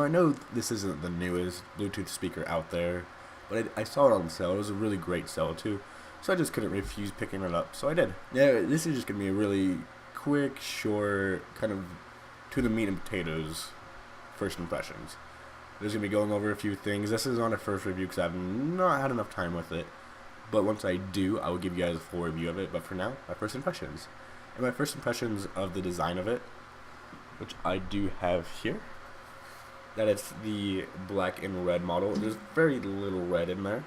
I know this isn't the newest Bluetooth speaker out there, but I saw it on sale. It was a really great sale too, so I just couldn't refuse picking it up. So I did. Yeah, this is just gonna be a really quick, short, kind of to the meat and potatoes first impressions. There's gonna be going over a few things. This is on a first review because I've not had enough time with it. But once I do, I will give you guys a full review of it. But for now, my first impressions. And my first impressions of the design of it, which I do have here. That it's the black and red model. There's very little red in there.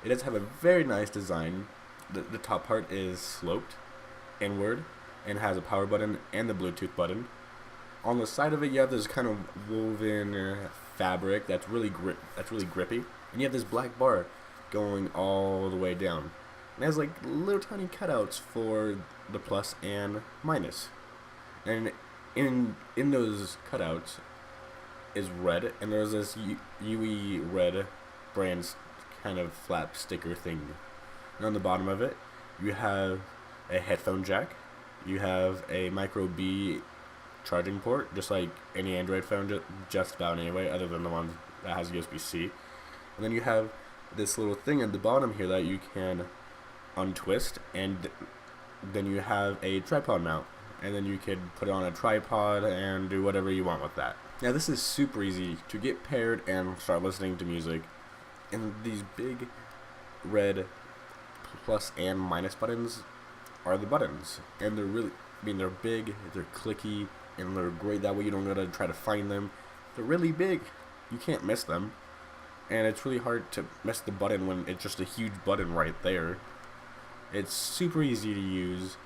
It does have a very nice design. The top part is sloped inward and has a power button and the Bluetooth button. On the side of it, you have this kind of woven fabric that's really grippy, and you have this black bar going all the way down. It has like little tiny cutouts for the plus and minus, and in those cutouts is red, and there's this UE red brand's kind of flap sticker thing. And on the bottom of it, you have a headphone jack, you have a micro B charging port, just like any Android phone, just about anyway, other than the one that has USB-C. And then you have this little thing at the bottom here that you can untwist, and then you have a tripod mount, and then you could put it on a tripod and do whatever you want with that. Now this is super easy to get paired and start listening to music, and these big red plus and minus buttons are the buttons, and they're big, they're clicky, and they're great. That way you don't gotta try to find them. They're really big, you can't miss them, and it's really hard to miss the button when it's just a huge button right there. It's super easy to use,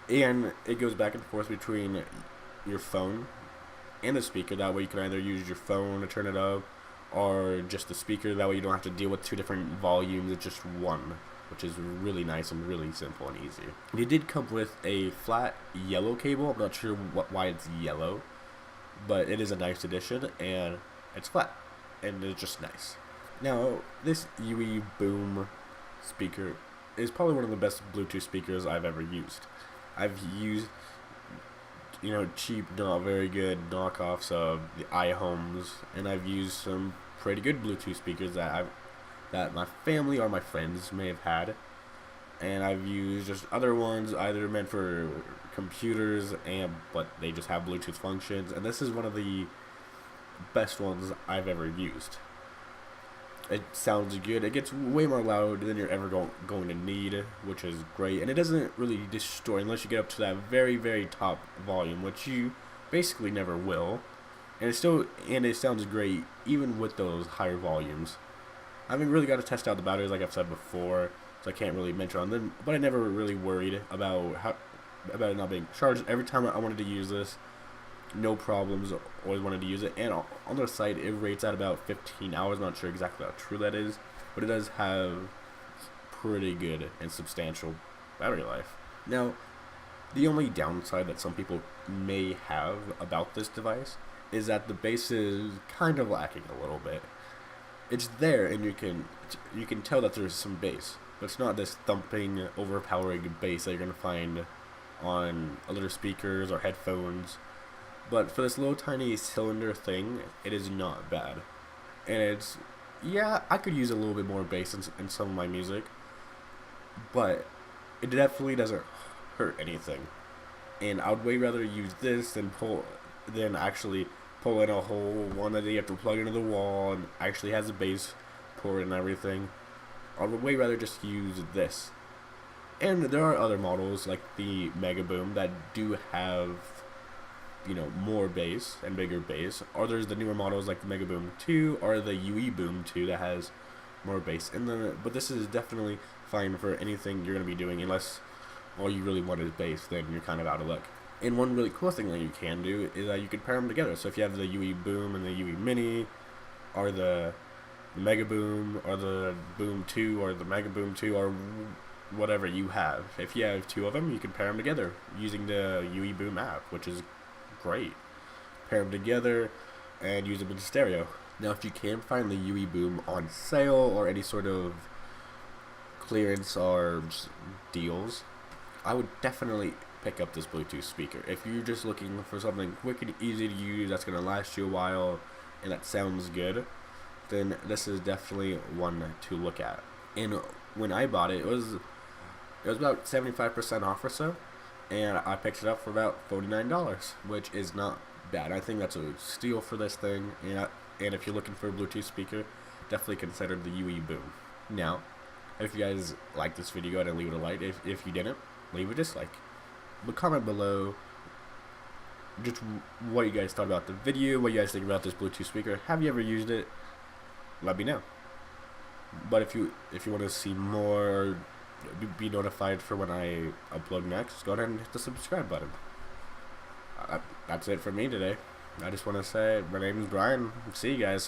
and it goes back and forth between your phone and the speaker. That way you can either use your phone to turn it up or just the speaker. That way you don't have to deal with two different volumes. It's just one, which is really nice and really simple and easy. It did come with a flat yellow cable. I'm not sure why it's yellow, but it is a nice addition, and it's flat, and it's just nice. Now, this UE Boom speaker is probably one of the best Bluetooth speakers I've ever used. I've used, cheap, not very good knockoffs of the iHomes, and I've used some pretty good Bluetooth speakers that my family or my friends may have had, and I've used just other ones either meant for computers but they just have Bluetooth functions, and this is one of the best ones I've ever used. It sounds good. It gets way more loud than you're ever going to need, which is great, and it doesn't really distort unless you get up to that very, very top volume, which you basically never will, and it sounds great even with those higher volumes. I haven't really got to test out the batteries like I've said before, so I can't really mention on them, but I never really worried about it not being charged. Every time I wanted to use this, no problems, always wanted to use it, and on their site it rates at about 15 hours. Not sure exactly how true that is, but it does have pretty good and substantial battery life. Now, the only downside that some people may have about this device is that the bass is kind of lacking a little bit. It's there, and you can tell that there's some bass, but it's not this thumping, overpowering bass that you're going to find on other speakers or headphones. But for this little tiny cylinder thing, it is not bad. And I could use a little bit more bass in some of my music, but it definitely doesn't hurt anything. And I would way rather use this than actually pull in a whole one that you have to plug into the wall and actually has a bass port and everything. I would way rather just use this. And there are other models like the Mega Boom that do have more bass and bigger bass, or there's the newer models like the Mega Boom 2 or the UE Boom 2 that has more bass but this is definitely fine for anything you're going to be doing, unless all you really want is bass, then you're kind of out of luck. And one really cool thing that you can do is that you can pair them together. So if you have the UE Boom and the UE Mini, or the Mega Boom, or the Boom 2, or the Mega Boom 2, or whatever you have, if you have two of them, you can pair them together using the UE Boom app, which is great. Pair them together and use them in stereo. Now, if you can find the UE Boom on sale or any sort of clearance or deals, I would definitely pick up this Bluetooth speaker. If you're just looking for something quick and easy to use that's gonna last you a while and that sounds good, then this is definitely one to look at. And when I bought it, it was about 75% off or so, and I picked it up for about $49, which is not bad. I think that's a steal for this thing. And if you're looking for a Bluetooth speaker, definitely consider the UE Boom. Now, if you guys like this video, go ahead and leave it a like. If you didn't, leave a dislike. But comment below just what you guys thought about the video, what you guys think about this Bluetooth speaker. Have you ever used it? Let me know. But if you want to see more, be notified for when I upload next, go ahead and hit the subscribe button. That's it for me today. I just want to say my name is Brian. See you guys.